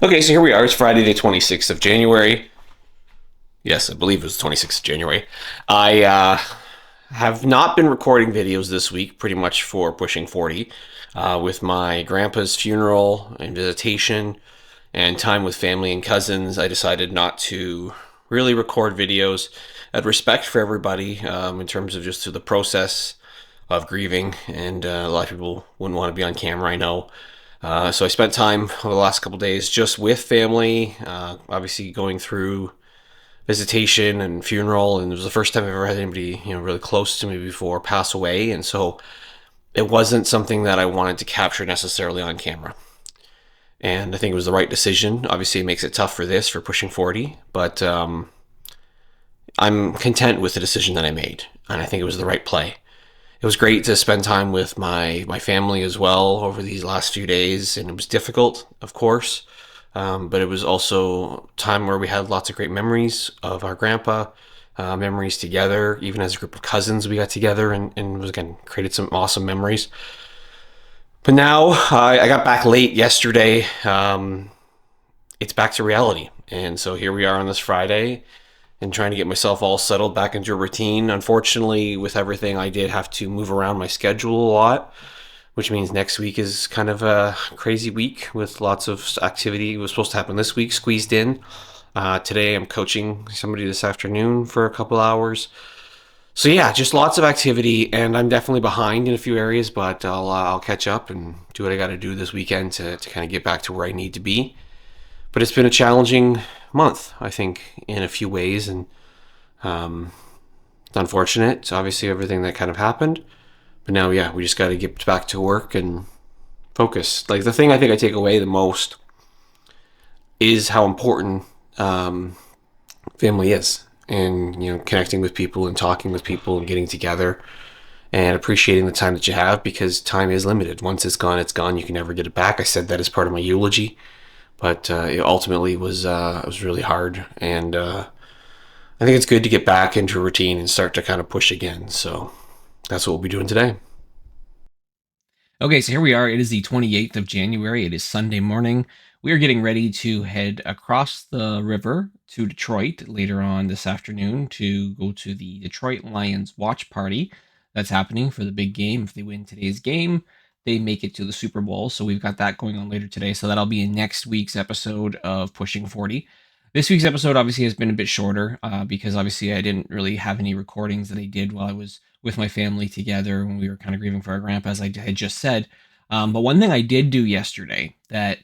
Okay, so here we are. It's Friday, the 26th of January. Yes, I believe it was the 26th of January. I have not been recording videos this week, pretty much for pushing 40. With my grandpa's funeral and visitation and time with family and cousins, I decided not to really record videos out of respect for everybody in terms of just the process of grieving. And a lot of people wouldn't want to be on camera, I know. So I spent time over the last couple of days just with family, obviously going through visitation and funeral, and it was the first time I've ever had anybody really close to me before pass away, and so it wasn't something that I wanted to capture necessarily on camera. And I think it was the right decision. Obviously, it makes it tough for pushing 40, but I'm content with the decision that I made, and I think it was the right play. It was great to spend time with my family as well over these last few days, and it was difficult, of course, but it was also time where we had lots of great memories of our grandpa, memories together. Even as a group of cousins, we got together and was again created some awesome memories. But now I got back late yesterday. It's back to reality, and so here we are on this Friday, and trying to get myself all settled back into a routine. Unfortunately, with everything, I did have to move around my schedule a lot, which means next week is kind of a crazy week with lots of activity. It was supposed to happen this week, squeezed in. Today, I'm coaching somebody this afternoon for a couple hours. So yeah, just lots of activity, and I'm definitely behind in a few areas, but I'll catch up and do what I got to do this weekend to kind of get back to where I need to be. But it's been a challenging month, I think, in a few ways, and um, it's unfortunate. It's obviously everything that kind of happened. But now, yeah, we just got to get back to work and focus. Like the thing I think I take away the most is how important family is, and connecting with people and talking with people and getting together and appreciating the time that you have, because time is limited. Once it's gone, it's gone. You can never get it back. I said that as part of my eulogy, but it ultimately was really hard, and I think it's good to get back into a routine and start to kind of push again. So that's what we'll be doing today. Okay, so here we are. It is the 28th of January. It is Sunday morning. We are getting ready to head across the river to Detroit later on this afternoon to go to the Detroit Lions watch party that's happening for the big game. If they win today's game, they make it to the Super Bowl. So we've got that going on later today. So that'll be in next week's episode of Pushing 40. This week's episode obviously has been a bit shorter because obviously I didn't really have any recordings that I did while I was with my family together when we were kind of grieving for our grandpa, as I had just said. But one thing I did do yesterday that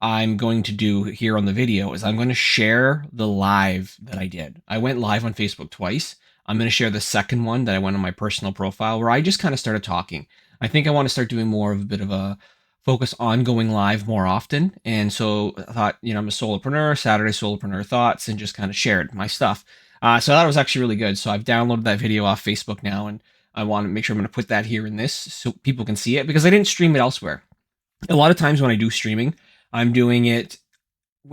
I'm going to do here on the video is I'm going to share the live that I did. I went live on Facebook twice. I'm going to share the second one that I went on my personal profile where I just kind of started talking. I think I want to start doing more of a bit of a focus on going live more often. And so I thought, I'm a solopreneur, Saturday solopreneur thoughts, and just kind of shared my stuff. So that was actually really good. So I've downloaded that video off Facebook now, and I want to make sure I'm going to put that here in this so people can see it because I didn't stream it elsewhere. A lot of times when I do streaming, I'm doing it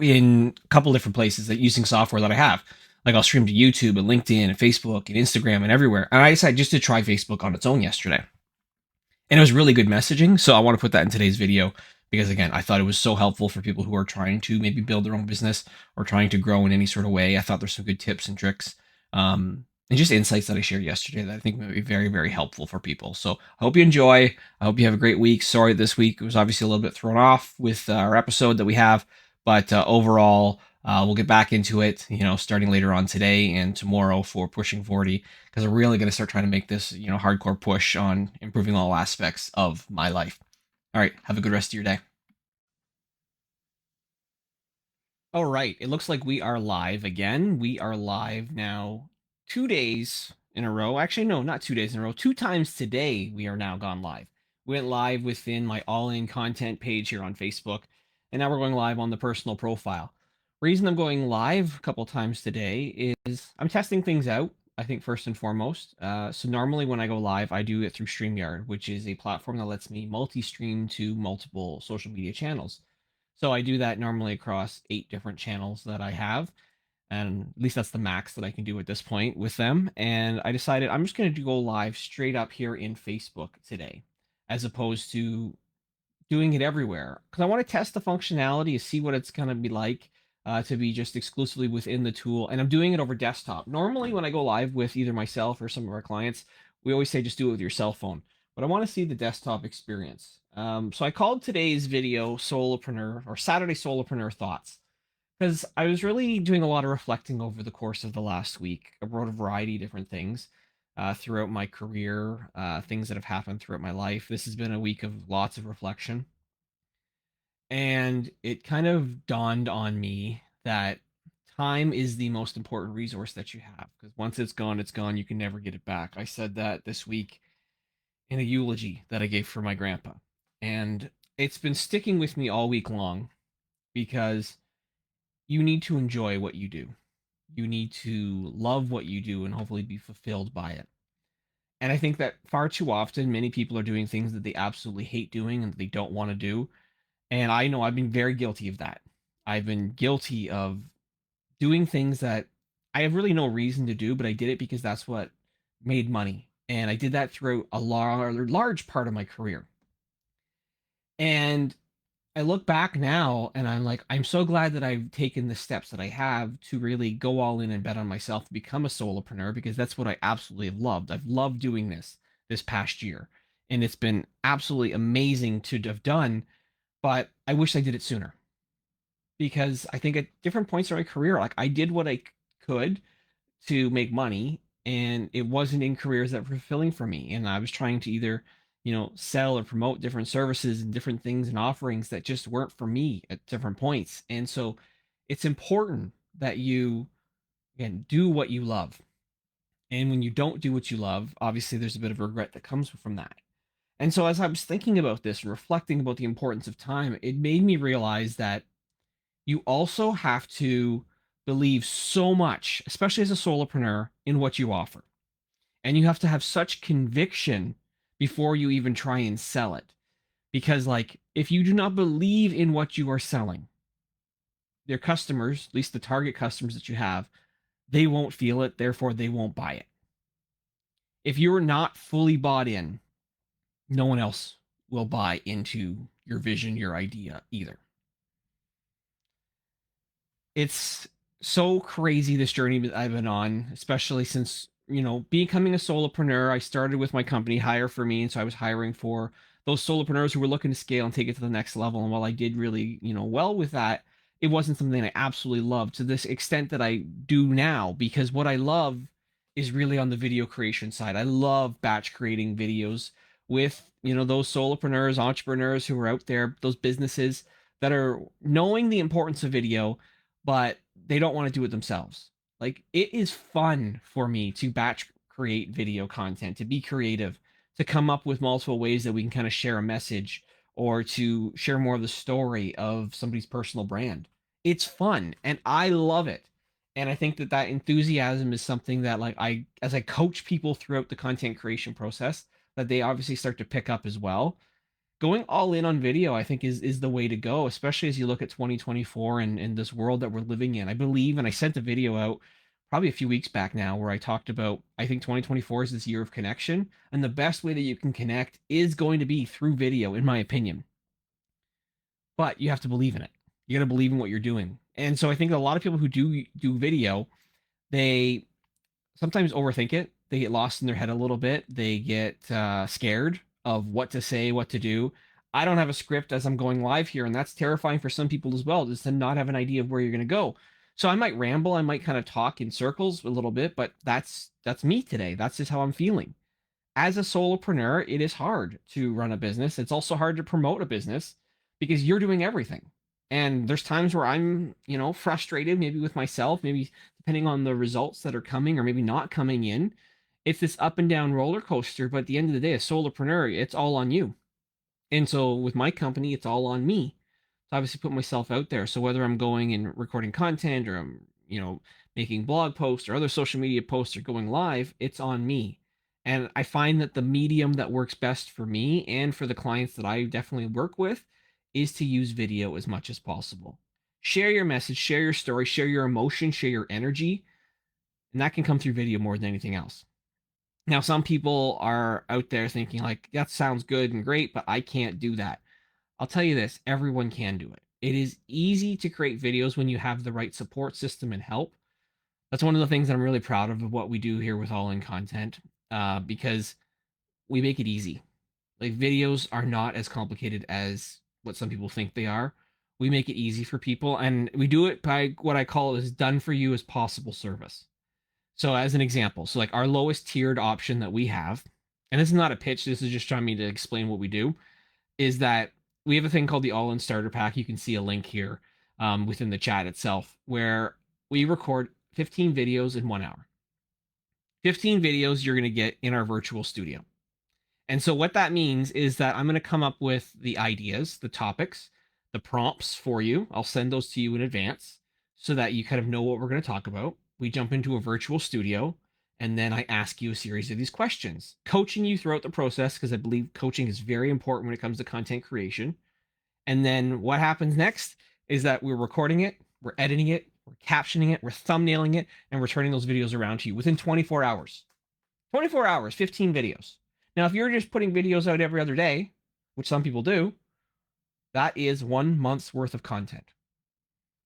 in a couple different places that using software that I have. Like I'll stream to YouTube and LinkedIn and Facebook and Instagram and everywhere. And I decided just to try Facebook on its own yesterday. And it was really good messaging. So I want to put that in today's video because, again, I thought it was so helpful for people who are trying to maybe build their own business or trying to grow in any sort of way. I thought there's some good tips and tricks and just insights that I shared yesterday that I think may be very, very helpful for people. So I hope you enjoy. I hope you have a great week. Sorry, this week was obviously a little bit thrown off with our episode that we have, but overall, we'll get back into it, starting later on today and tomorrow for pushing 40 because I'm really going to start trying to make this, hardcore push on improving all aspects of my life. All right, have a good rest of your day. All right, it looks like we are live again. We are live now 2 days in a row. Actually, no, not 2 days in a row. Two times today, we are now gone live. We went live within my all in content page here on Facebook, and now we're going live on the personal profile. Reason I'm going live a couple times today is I'm testing things out. I think first and foremost. So normally when I go live, I do it through StreamYard, which is a platform that lets me multi-stream to multiple social media channels. So I do that normally across 8 different channels that I have. And at least that's the max that I can do at this point with them. And I decided I'm just going to go live straight up here in Facebook today, as opposed to doing it everywhere because I want to test the functionality to see what it's going to be like to be just exclusively within the tool. And I'm doing it over desktop. Normally, when I go live with either myself or some of our clients, we always say just do it with your cell phone. But I want to see the desktop experience. So I called today's video Solopreneur or Saturday Solopreneur Thoughts because I was really doing a lot of reflecting over the course of the last week. I wrote a variety of different things throughout my career, things that have happened throughout my life. This has been a week of lots of reflection. And it kind of dawned on me that time is the most important resource that you have because once it's gone, it's gone. You can never get it back. I said that this week in a eulogy that I gave for my grandpa. And it's been sticking with me all week long because you need to enjoy what you do. You need to love what you do and hopefully be fulfilled by it. And I think that far too often, many people are doing things that they absolutely hate doing and that they don't want to do. And I know I've been very guilty of that. I've been guilty of doing things that I have really no reason to do, but I did it because that's what made money. And I did that throughout a large part of my career. And I look back now and I'm like, I'm so glad that I've taken the steps that I have to really go all in and bet on myself to become a solopreneur because that's what I absolutely have loved. I've loved doing this past year. And it's been absolutely amazing to have done, but I wish I did it sooner because I think at different points in my career, like I did what I could to make money and it wasn't in careers that were fulfilling for me. And I was trying to either, sell or promote different services and different things and offerings that just weren't for me at different points. And so it's important that you, again, do what you love. And when you don't do what you love, obviously there's a bit of regret that comes from that. And so as I was thinking about this and reflecting about the importance of time, it made me realize that you also have to believe so much, especially as a solopreneur, in what you offer. And you have to have such conviction before you even try and sell it. Because, like, if you do not believe in what you are selling, their customers, at least the target customers that you have, they won't feel it, therefore, they won't buy it. If you're not fully bought in, no one else will buy into your vision, your idea either. It's so crazy this journey that I've been on, especially since, becoming a solopreneur. I started with my company, Hire For Me. And so I was hiring for those solopreneurs who were looking to scale and take it to the next level. And while I did really, well with that, it wasn't something I absolutely loved to this extent that I do now, because what I love is really on the video creation side. I love batch creating videos with, those solopreneurs, entrepreneurs who are out there, those businesses that are knowing the importance of video but they don't want to do it themselves. Like it is fun for me to batch create video content, to be creative, to come up with multiple ways that we can kind of share a message or to share more of the story of somebody's personal brand. It's fun and I love it. And I think that that enthusiasm is something that like as I coach people throughout the content creation process, that they obviously start to pick up as well. Going all in on video, I think, is the way to go, especially as you look at 2024 and this world that we're living in. I believe, and I sent a video out probably a few weeks back now where I talked about I think 2024 is this year of connection, and the best way that you can connect is going to be through video, in my opinion. But you have to believe in it. You got to believe in what you're doing. And so I think a lot of people who do video, they sometimes overthink it. They get lost in their head a little bit. They get scared of what to say, what to do. I don't have a script as I'm going live here, and that's terrifying for some people as well, just to not have an idea of where you're going to go. So I might ramble, I might kind of talk in circles a little bit, but that's me today. That's just how I'm feeling. As a solopreneur, it is hard to run a business. It's also hard to promote a business because you're doing everything. And there's times where I'm, frustrated, maybe with myself, maybe depending on the results that are coming or maybe not coming in. It's this up and down roller coaster, but at the end of the day, a solopreneur, it's all on you. And so with my company, it's all on me to obviously put myself out there. So whether I'm going and recording content or I'm, making blog posts or other social media posts or going live, it's on me. And I find that the medium that works best for me and for the clients that I definitely work with is to use video as much as possible. Share your message, share your story, share your emotion, share your energy, and that can come through video more than anything else. Now, some people are out there thinking like that sounds good and great, but I can't do that. I'll tell you this, everyone can do it. It is easy to create videos when you have the right support system and help. That's one of the things that I'm really proud of what we do here with All In Content, because we make it easy. Like videos are not as complicated as what some people think they are. We make it easy for people, and we do it by what I call is done for you as possible service. So, as an example, so like our lowest tiered option that we have, and this is not a pitch, this is just trying me to explain what we do, is that we have a thing called the All In Starter Pack. You can see a link here within the chat itself, where we record 15 videos in 1 hour. 15 videos you're going to get in our virtual studio. And so what that means is that I'm going to come up with the ideas, the topics, the prompts for you. I'll send those to you in advance so that you kind of know what we're going to talk about. We jump into a virtual studio and then I ask you a series of these questions, coaching you throughout the process because I believe coaching is very important when it comes to content creation. And then what happens next is that we're recording it, we're editing it, we're captioning it, we're thumbnailing it, and we're turning those videos around to you within 24 hours. 24 hours, 15 videos. Now, if you're just putting videos out every other day, which some people do, that is 1 month's worth of content.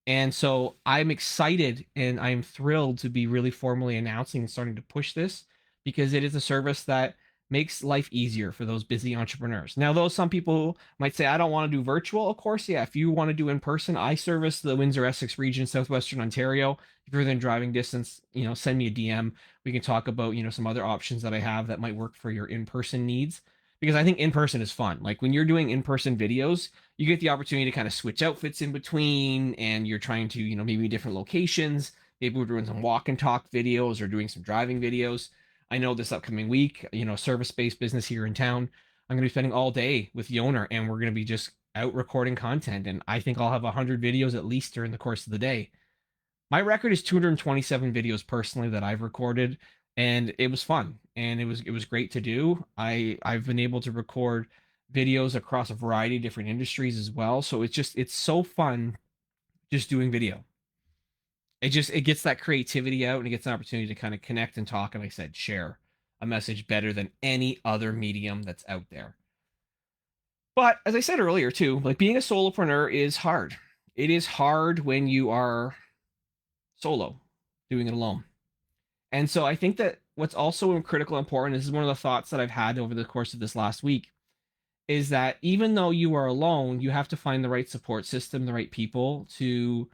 And so I'm excited and I'm thrilled to be really formally announcing and starting to push this because it is a service that makes life easier for those busy entrepreneurs. Now, though some people might say, I don't want to do virtual, of course, yeah, if you want to do in person, I service the Windsor Essex region, Southwestern Ontario. If you're within driving distance, send me a DM. We can talk about, some other options that I have that might work for your in person needs. Because I think in person is fun. Like when you're doing in person videos, you get the opportunity to kind of switch outfits in between and you're trying to, maybe different locations. Maybe we're doing some walk and talk videos or doing some driving videos. I know this upcoming week, service based business here in town, I'm going to be spending all day with the owner and we're going to be just out recording content. And I think I'll have 100 videos at least during the course of the day. My record is 227 videos personally that I've recorded, and it was fun and it was great to do. I've been able to record videos across a variety of different industries as well. So it's so fun just doing video. It gets that creativity out and it gets an opportunity to kind of connect and talk and like I said share a message better than any other medium that's out there. But as I said earlier too, like being a solopreneur is hard. It is hard when you are solo, doing it alone. And so I think that what's also critical important, this is one of the thoughts that I've had over the course of this last week, is that even though you are alone, you have to find the right support system, the right people to,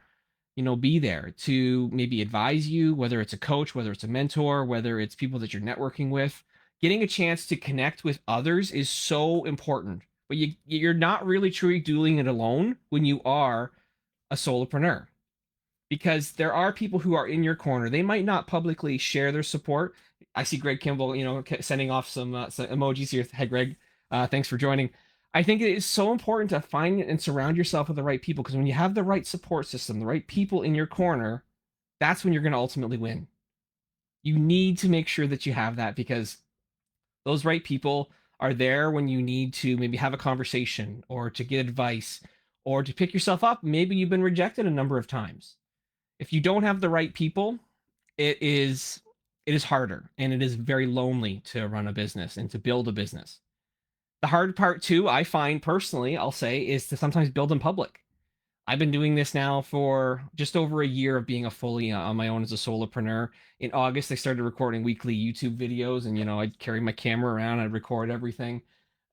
be there to maybe advise you, whether it's a coach, whether it's a mentor, whether it's people that you're networking with. Getting a chance to connect with others is so important. But you're not really truly doing it alone when you are a solopreneur because there are people who are in your corner. They might not publicly share their support. I see Greg Kimball, sending off some emojis here. Hey, Greg, thanks for joining. I think it is so important to find and surround yourself with the right people because when you have the right support system, the right people in your corner, that's when you're going to ultimately win. You need to make sure that you have that because those right people are there when you need to maybe have a conversation or to get advice or to pick yourself up. Maybe you've been rejected a number of times. If you don't have the right people, it is it is harder and it is very lonely to run a business and to build a business. The hard part too, I find personally, I'll say, is to sometimes build in public. I've been doing this now for just over a year of being a fully on my own as a solopreneur. In August, I started recording weekly YouTube videos, and I'd carry my camera around, I'd record everything,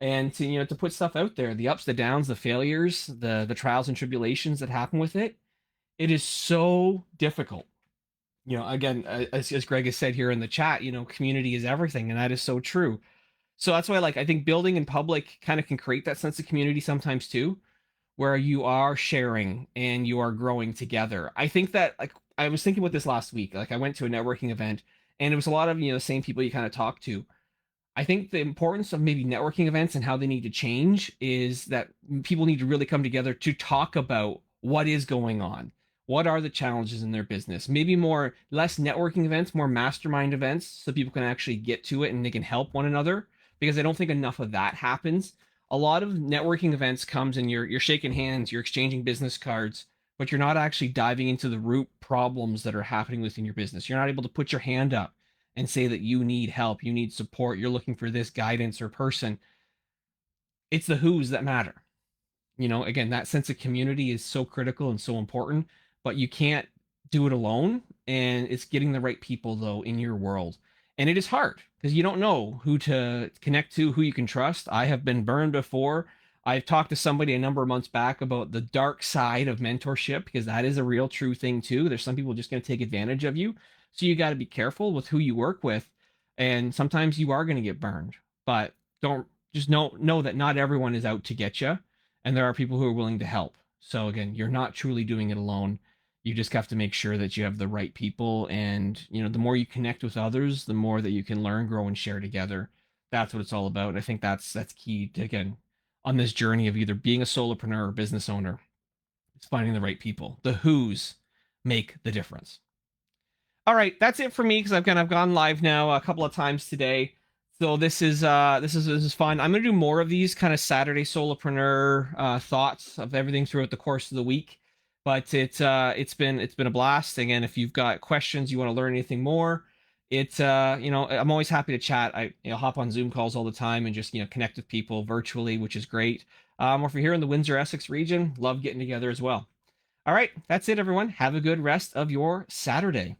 and to put stuff out there, the ups, the downs, the failures, the trials and tribulations that happen with it. It is so difficult. Again, as Greg has said here in the chat, community is everything, and that is so true. So that's why, like, I think building in public kind of can create that sense of community sometimes too, where you are sharing and you are growing together. I think that, like, I was thinking about this last week. Like, I went to a networking event, and it was a lot of the same people you kind of talk to. I think the importance of maybe networking events and how they need to change is that people need to really come together to talk about what is going on. What are the challenges in their business? Maybe less networking events, more mastermind events so people can actually get to it and they can help one another because I don't think enough of that happens. A lot of networking events comes and you're shaking hands, you're exchanging business cards, but you're not actually diving into the root problems that are happening within your business. You're not able to put your hand up and say that you need help, you need support, you're looking for this guidance or person. It's the who's that matter. Again, that sense of community is so critical and so important, but you can't do it alone. And it's getting the right people, though, in your world. And it is hard because you don't know who to connect to, who you can trust. I have been burned before. I've talked to somebody a number of months back about the dark side of mentorship because that is a real true thing, too. There's some people just going to take advantage of you. So you got to be careful with who you work with. And sometimes you are going to get burned, but don't just know that not everyone is out to get you, and there are people who are willing to help. So again, you're not truly doing it alone. You just have to make sure that you have the right people, and the more you connect with others, the more that you can learn, grow, and share together. That's what it's all about. I think that's key to, again, on this journey of either being a solopreneur or business owner. It's finding the right people. The who's make the difference. All right, that's it for me because I've gone live now a couple of times today. So this is fun. I'm gonna do more of these kind of Saturday solopreneur thoughts of everything throughout the course of the week. But it's been a blast. Again, if you've got questions, you want to learn anything more, I'm always happy to chat. I hop on Zoom calls all the time and just connect with people virtually, which is great. Or if you're here in the Windsor Essex region, love getting together as well. All right, that's it, everyone. Have a good rest of your Saturday.